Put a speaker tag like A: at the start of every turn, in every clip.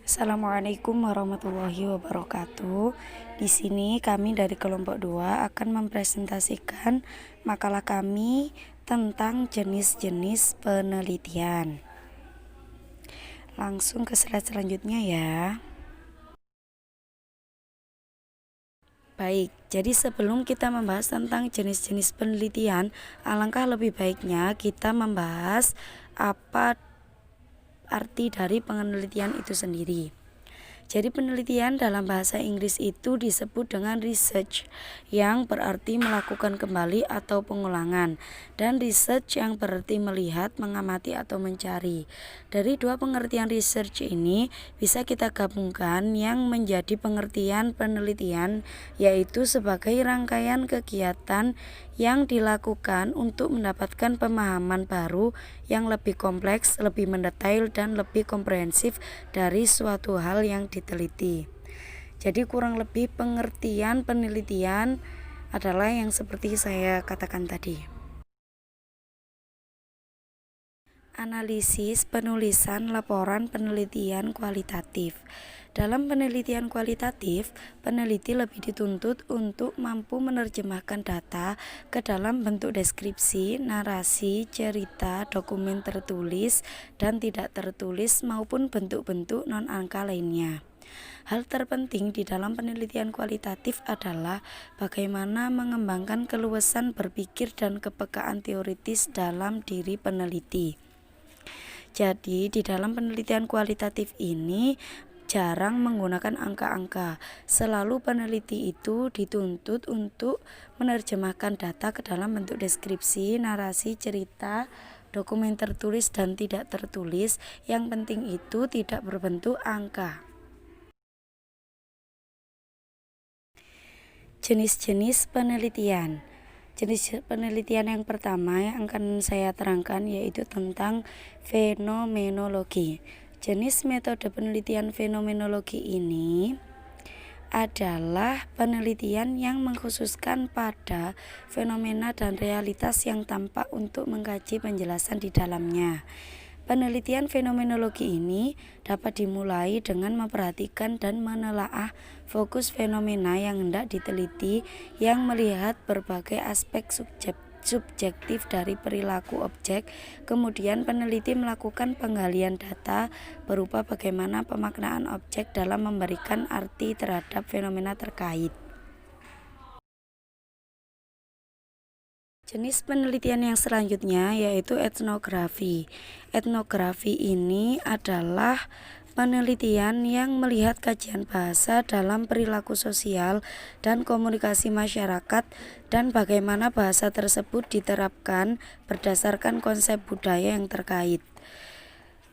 A: Assalamualaikum warahmatullahi wabarakatuh. Di sini kami dari kelompok 2 akan mempresentasikan makalah kami tentang jenis-jenis penelitian. Langsung ke slide selanjutnya ya. Baik, jadi sebelum kita membahas tentang jenis-jenis penelitian, alangkah lebih baiknya kita membahas apa arti dari penelitian itu sendiri. Jadi penelitian dalam bahasa Inggris itu disebut dengan research, yang berarti melakukan kembali atau pengulangan, dan research yang berarti melihat, mengamati atau mencari. Dari dua pengertian research ini bisa kita gabungkan yang menjadi pengertian penelitian, yaitu sebagai rangkaian kegiatan yang dilakukan untuk mendapatkan pemahaman baru yang lebih kompleks, lebih mendetail, dan lebih komprehensif dari suatu hal yang diteliti. Jadi kurang lebih pengertian penelitian adalah yang seperti saya katakan tadi. Analisis, penulisan, laporan penelitian kualitatif. Dalam penelitian kualitatif, peneliti lebih dituntut untuk mampu menerjemahkan data ke dalam bentuk deskripsi, narasi, cerita, dokumen tertulis dan tidak tertulis maupun bentuk-bentuk non-angka lainnya. Hal terpenting di dalam penelitian kualitatif adalah bagaimana mengembangkan keluasan berpikir dan kepekaan teoritis dalam diri peneliti. Jadi di dalam penelitian kualitatif ini jarang menggunakan angka-angka. Selalu peneliti itu dituntut untuk menerjemahkan data ke dalam bentuk deskripsi, narasi, cerita, dokumen tertulis dan tidak tertulis. Yang penting itu tidak berbentuk angka. Jenis-jenis penelitian. Jenis penelitian yang pertama yang akan saya terangkan yaitu tentang fenomenologi. Jenis metode penelitian fenomenologi ini adalah penelitian yang mengkhususkan pada fenomena dan realitas yang tampak untuk mengkaji penjelasan di dalamnya. Penelitian fenomenologi ini dapat dimulai dengan memperhatikan dan menelaah fokus fenomena yang hendak diteliti yang melihat berbagai aspek subjektif dari perilaku objek. Kemudian peneliti melakukan penggalian data berupa bagaimana pemaknaan objek dalam memberikan arti terhadap fenomena terkait. Jenis penelitian yang selanjutnya yaitu etnografi. Etnografi ini adalah penelitian yang melihat kajian bahasa dalam perilaku sosial dan komunikasi masyarakat dan bagaimana bahasa tersebut diterapkan berdasarkan konsep budaya yang terkait.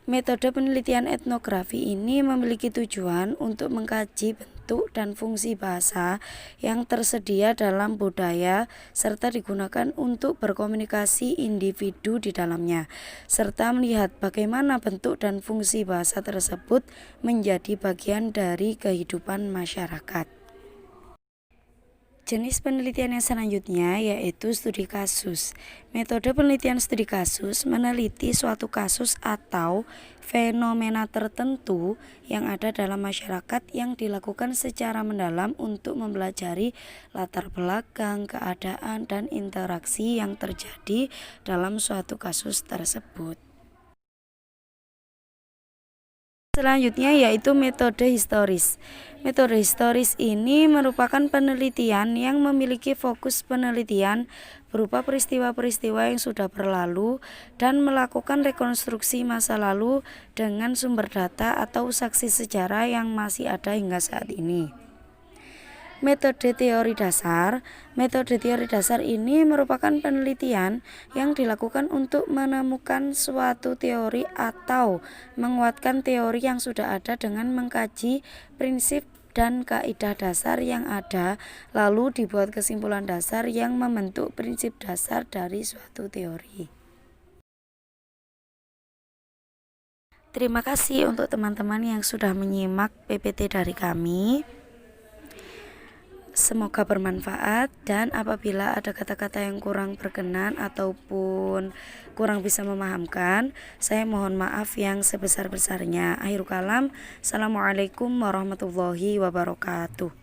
A: Metode penelitian etnografi ini memiliki tujuan untuk mengkaji bentuk dan fungsi bahasa yang tersedia dalam budaya serta digunakan untuk berkomunikasi individu di dalamnya, serta melihat bagaimana bentuk dan fungsi bahasa tersebut menjadi bagian dari kehidupan masyarakat. Jenis penelitian yang selanjutnya yaitu studi kasus. Metode penelitian studi kasus meneliti suatu kasus atau fenomena tertentu yang ada dalam masyarakat yang dilakukan secara mendalam untuk mempelajari latar belakang, keadaan, dan interaksi yang terjadi dalam suatu kasus tersebut. Selanjutnya yaitu metode historis. Metode historis ini merupakan penelitian yang memiliki fokus penelitian berupa peristiwa-peristiwa yang sudah berlalu dan melakukan rekonstruksi masa lalu dengan sumber data atau saksi sejarah yang masih ada hingga saat ini. Metode teori dasar. Metode teori dasar ini merupakan penelitian yang dilakukan untuk menemukan suatu teori atau menguatkan teori yang sudah ada dengan mengkaji prinsip dan kaidah dasar yang ada, lalu dibuat kesimpulan dasar yang membentuk prinsip dasar dari suatu teori. Terima kasih untuk teman-teman yang sudah menyimak PPT dari kami. Semoga bermanfaat, dan apabila ada kata-kata yang kurang berkenan ataupun kurang bisa memahamkan, saya mohon maaf yang sebesar-besarnya. Akhirul kalam, Assalamualaikum warahmatullahi wabarakatuh.